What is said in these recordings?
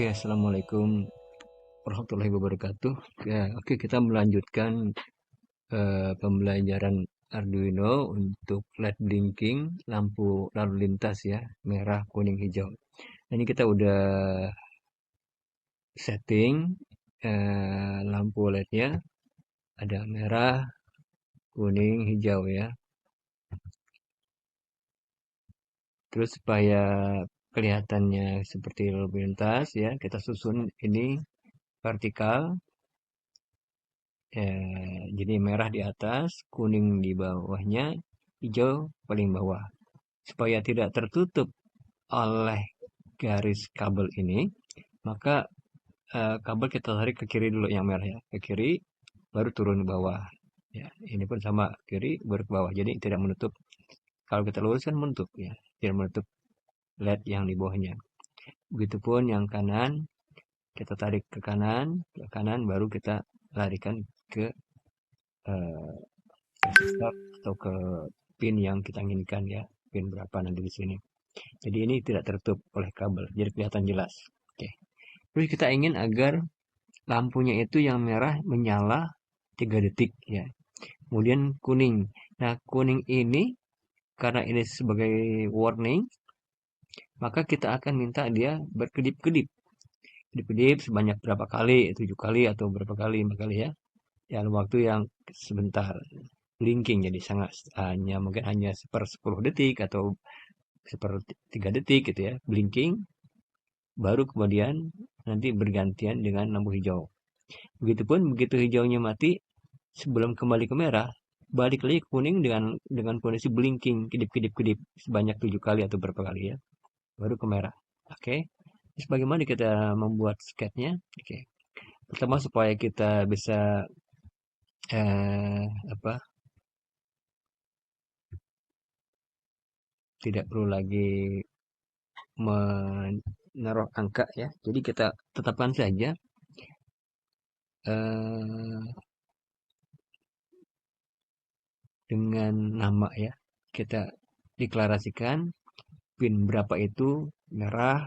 Oke, assalamualaikum warahmatullahi wabarakatuh. Ya, oke, kita melanjutkan pembelajaran Arduino untuk LED blinking lampu lalu lintas ya, merah, kuning, hijau. Nah, ini kita udah setting lampu LED-nya ada merah, kuning, hijau ya. Terus supaya kelihatannya seperti lalu lintas ya, kita susun ini vertikal. Jadi merah di atas, kuning di bawahnya, hijau paling bawah. Supaya tidak tertutup oleh garis kabel ini, maka kabel kita tarik ke kiri dulu yang merah ya, ke kiri, baru turun ke bawah. Ya, ini pun sama kiri baru ke bawah. Jadi tidak menutup. Kalau kita luruskan menutup ya, tidak menutup LED yang di bawahnya. Begitupun yang kanan, kita tarik ke kanan baru kita larikan ke eh, resistor atau ke pin yang kita inginkan ya, pin berapa nanti di sini. Jadi ini tidak tertutup oleh kabel, jadi kelihatan jelas. Oke. Terus kita ingin agar lampunya itu yang merah menyala 3 detik ya. Kemudian kuning. Nah, kuning ini karena ini sebagai warning, maka kita akan minta dia berkedip-kedip. Kedip-kedip sebanyak berapa kali, 7 kali atau berapa kali, 5 kali ya. Dalam waktu yang sebentar. Blinking jadi sangat mungkin hanya 1/10 detik atau seperti 3 detik gitu ya, blinking, baru kemudian nanti bergantian dengan lampu hijau. Begitupun begitu hijaunya mati, sebelum kembali ke merah, balik lagi ke kuning dengan kondisi blinking, kedip-kedip-kedip sebanyak 7 kali atau berapa kali ya, baru ke merah. Oke. Terus bagaimana kita membuat sketnya? Oke. Pertama supaya kita bisa eh, apa? Tidak perlu lagi menaruh angka ya. Jadi kita tetapkan saja eh, dengan nama ya. Kita deklarasikan pin berapa itu merah,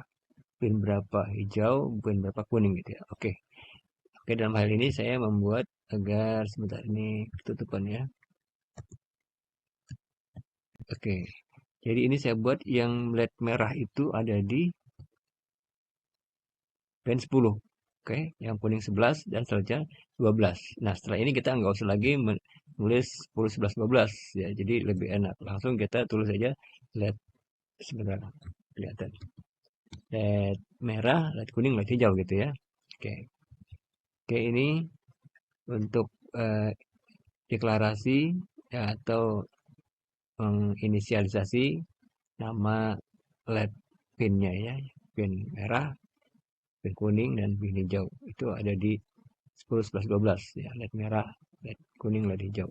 pin berapa hijau, pin berapa kuning gitu ya. Oke. Oke, dalam hal ini saya membuat agar sebentar ini ketutupan ya. Oke. Jadi ini saya buat yang LED merah itu ada di pin 10. Oke, yang kuning 11 dan seterusnya 12. Nah, setelah ini kita nggak usah lagi menulis 10, 11, 12 ya. Jadi lebih enak. Langsung kita tulis aja LED sebentar kelihatan. LED merah, LED kuning, LED hijau gitu ya. Oke. Oke, ini untuk deklarasi ya, atau menginisialisasi nama LED pinnya ya. Pin merah, pin kuning, dan pin hijau. Itu ada di 10, 11, 12 ya. LED merah, LED kuning, LED hijau.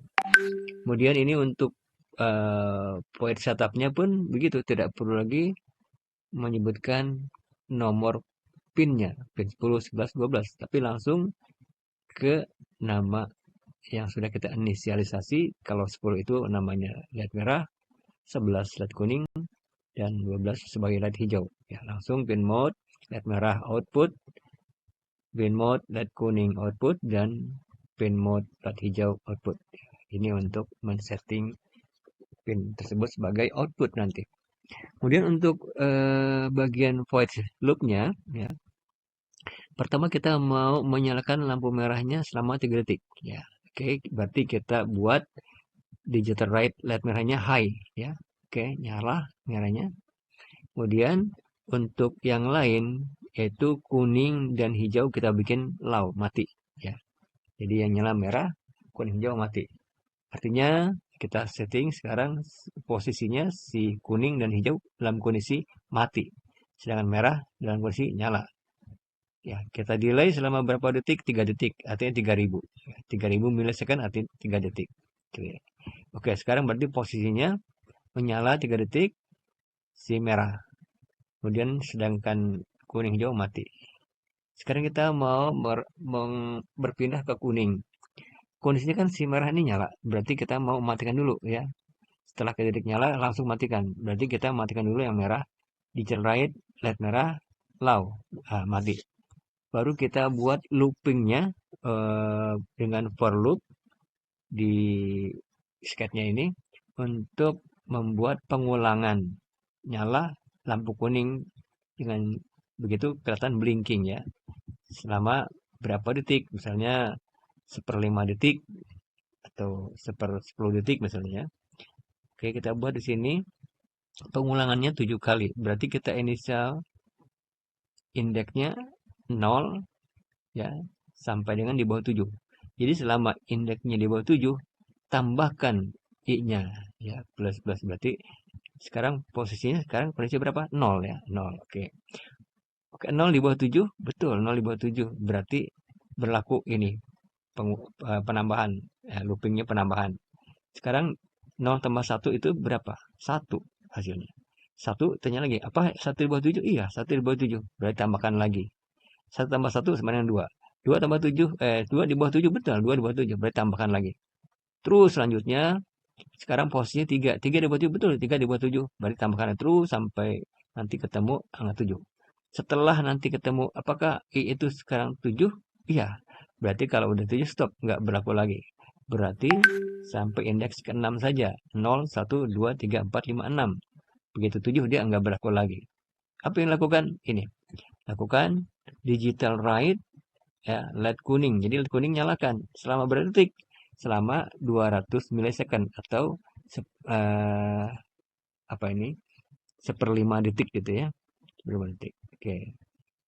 Kemudian ini untuk point setupnya pun begitu. Tidak perlu lagi menyebutkan nomor pinnya, pin 10, 11, 12. Tapi langsung ke nama yang sudah kita inisialisasi. Kalau 10 itu namanya LED merah, 11 LED kuning, dan 12 sebagai LED hijau. Ya, langsung pin mode, LED merah output, pin mode LED kuning output, dan pin mode LED hijau output. Ini untuk men-setting pin tersebut sebagai output nanti. Kemudian untuk bagian void loop-nya, ya, pertama kita mau menyalakan lampu merahnya selama 3 detik. Ya, oke, berarti kita buat digital write LED merahnya high. Ya, oke, nyala merahnya. Kemudian untuk yang lain yaitu kuning dan hijau kita bikin low, mati. Ya, jadi yang nyala merah, kuning hijau mati. Artinya kita setting sekarang posisinya si kuning dan hijau dalam kondisi mati. Sedangkan merah dalam kondisi nyala. Ya, kita delay selama berapa detik? 3 detik. Artinya 3000. 3000 milisecond artinya 3 detik. Gitu ya. Oke, sekarang berarti posisinya menyala 3 detik si merah. Kemudian sedangkan kuning hijau mati. Sekarang kita mau berpindah ke kuning. Kondisinya kan si merah ini nyala. Berarti kita mau matikan dulu ya. Setelah ke titik nyala langsung matikan. Berarti kita matikan dulu yang merah. Digital write LED merah low. Mati. baru kita buat loopingnya dengan for loop di sketnya ini untuk membuat pengulangan nyala lampu kuning dengan begitu kelihatan blinking ya selama berapa detik, misalnya 1/5 detik atau 1/10 detik misalnya. Oke, kita buat di sini pengulangannya 7 kali. Berarti kita inisial indeksnya 0 ya sampai dengan di bawah 7. Jadi selama indeksnya di bawah 7, tambahkan i-nya ya plus plus, berarti sekarang posisinya sekarang kondisi berapa? 0 ya, 0. Oke. Oke, 0 di bawah 7, betul 0 di bawah 7. Berarti berlaku ini penambahan ya, loopingnya penambahan. Sekarang 0 tambah 1 itu berapa? 1 hasilnya. 1 tanya lagi, apa 1 di bawah 7? Iya, 1 di bawah 7. Berarti tambahkan lagi. 1 tambah 1 sama dengan 2. 2 tambah 7, 2 di bawah 7, betul. 2 di bawah 7, berarti tambahkan lagi. Terus selanjutnya, sekarang posisinya 3. 3 di bawah 7, betul. 3 di bawah 7, berarti tambahkan terus sampai nanti ketemu angka 7. Setelah nanti ketemu, apakah I itu sekarang 7? Iya. Berarti kalau udah 7, stop. Nggak berlaku lagi. Berarti sampai indeks ke-6 saja. 0, 1, 2, 3, 4, 5, 6. Begitu 7, dia nggak berlaku lagi. Apa yang lakukan? Ini. Lakukan digital write ya, LED kuning. Jadi LED kuning nyalakan selama berapa detik? Selama 200 milisecond atau eh, apa ini? 1/5 detik gitu ya. 1/5 detik. Oke.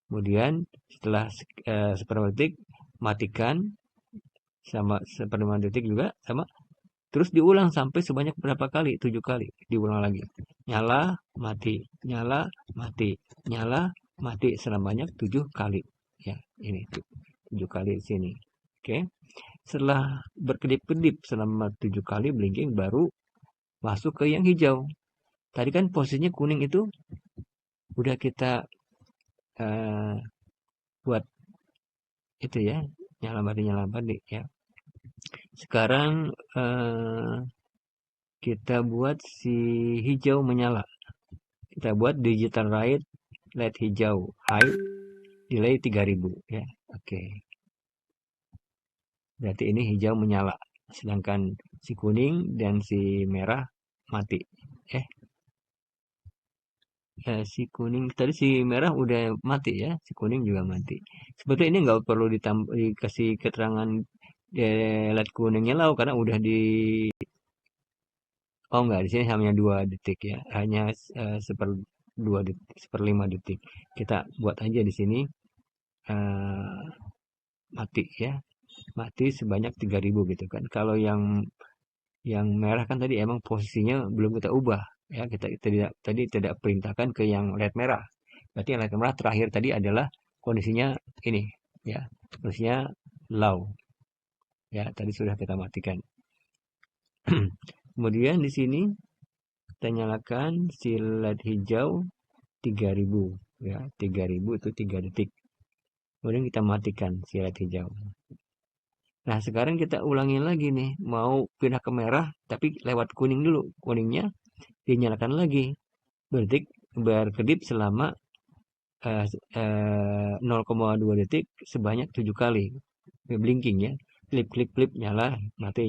Kemudian setelah 1/5 detik matikan sama 1/5 detik juga sama. Terus diulang sampai sebanyak berapa kali? 7 kali. Diulang lagi. Nyala, mati, nyala, mati, nyala, mati sebanyak 7 kali. Ya, ini 7 kali di sini. Oke. Setelah berkedip-kedip selama 7 kali blinking baru masuk ke yang hijau. Tadi kan posisinya kuning itu udah kita buat itu ya, nyala mati ya. Sekarang kita buat si hijau menyala. Kita buat digital write LED hijau high delay 3000 ya. Oke. Berarti ini hijau menyala. Sedangkan si kuning dan si merah mati. Si kuning tadi si merah udah mati ya, si kuning juga mati. Sebetulnya ini nggak perlu dikasih keterangan LED kuningnya lah karena udah di oh nggak di sini hanya 2 detik ya, hanya 1/2 detik, 1/5 detik. Kita buat aja di sini eh, mati ya, mati sebanyak 3000 gitu kan. Kalau yang merah kan tadi emang posisinya belum kita ubah ya, kita tidak perintahkan ke yang LED merah. Berarti yang LED merah terakhir tadi adalah kondisinya ini ya, kondisinya low ya, tadi sudah kita matikan. Kemudian di sini kita nyalakan si LED hijau 3000 ya, 3000 itu 3 detik. Kemudian kita matikan si LED hijau. Nah, sekarang kita ulangi lagi nih, mau pindah ke merah tapi lewat kuning dulu. Kuningnya dinyalakan lagi. Berkedip selama 0,2 detik sebanyak 7 kali. Blinking ya. Klip klip klip nyala mati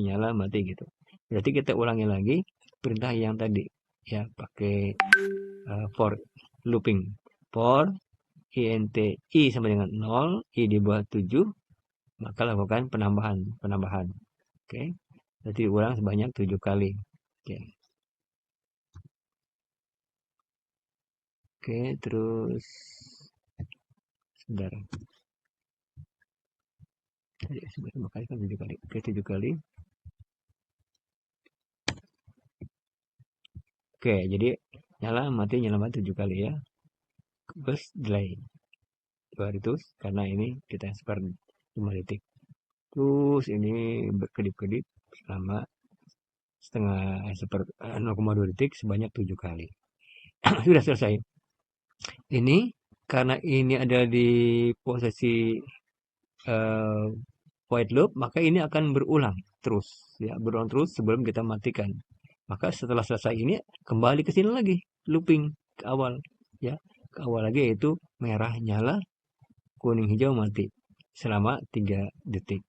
gitu. Berarti kita ulangi lagi perintah yang tadi ya, pakai for looping. For int i sama dengan 0, i di bawah 7, maka lakukan penambahan. Oke. Berarti ulang sebanyak 7 kali. Oke. Oke, terus sebentar. Tadi sebenarnya kali kan 7 kali. Oke, 7 kali. Oke, jadi nyala mati 7 kali ya. Terus delay. Baru itu karena ini kita seper 5 detik. Terus ini berkedip-kedip selama 0,2 detik sebanyak 7 kali. Sudah selesai. Ini karena ini ada di posisi white loop, maka ini akan berulang terus ya, berulang terus sebelum kita matikan. Maka setelah selesai ini kembali ke sini lagi, looping ke awal ya, ke awal lagi yaitu merah nyala, kuning hijau mati selama 3 detik.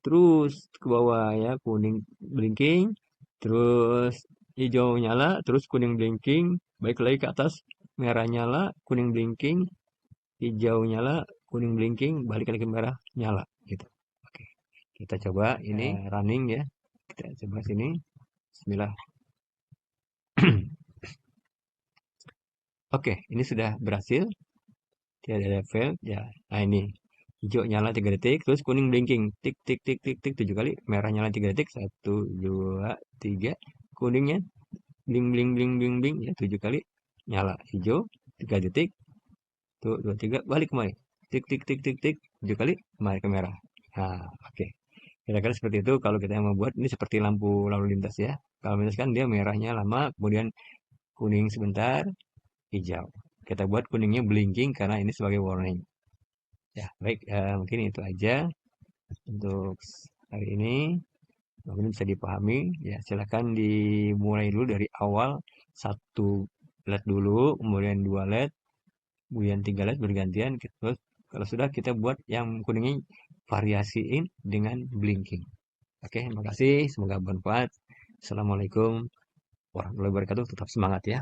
Terus ke bawah ya, kuning blinking, terus hijau nyala, terus kuning blinking, balik lagi ke atas, merah nyala, kuning blinking, hijau nyala, kuning blinking, balik lagi ke merah nyala gitu. Oke. Kita coba ini running ya. Kita coba sini. Bismillah. Oke, ini sudah berhasil. Tidak ada fail ya. Nah ini hijau nyala 3 detik, terus kuning blinking tik tik tik tik tik 7 kali, merah nyala 3 detik, 1 2 3, kuningnya bling bling bling bling bling ya 7 kali, nyala hijau 3 detik, tuh 2 3 balik kembali, tik tik tik tik tik 7 kali, kembali ke merah. Nah, oke. Kira-kira seperti itu kalau kita yang membuat ini seperti lampu lalu lintas ya. Kalau lintas kan dia merahnya lama, kemudian kuning sebentar, hijau. Kita buat kuningnya blinking karena ini sebagai warning. Ya, baik, mungkin itu aja untuk hari ini. Mungkin bisa dipahami. Ya, silakan dimulai dulu dari awal. 1 LED dulu, kemudian 2 LED, kemudian 3 LED bergantian. Terus kalau sudah kita buat yang kuningnya variasiin dengan blinking. Oke, terima kasih. Semoga bermanfaat. Assalamualaikum warahmatullahi wabarakatuh. Tetap semangat ya.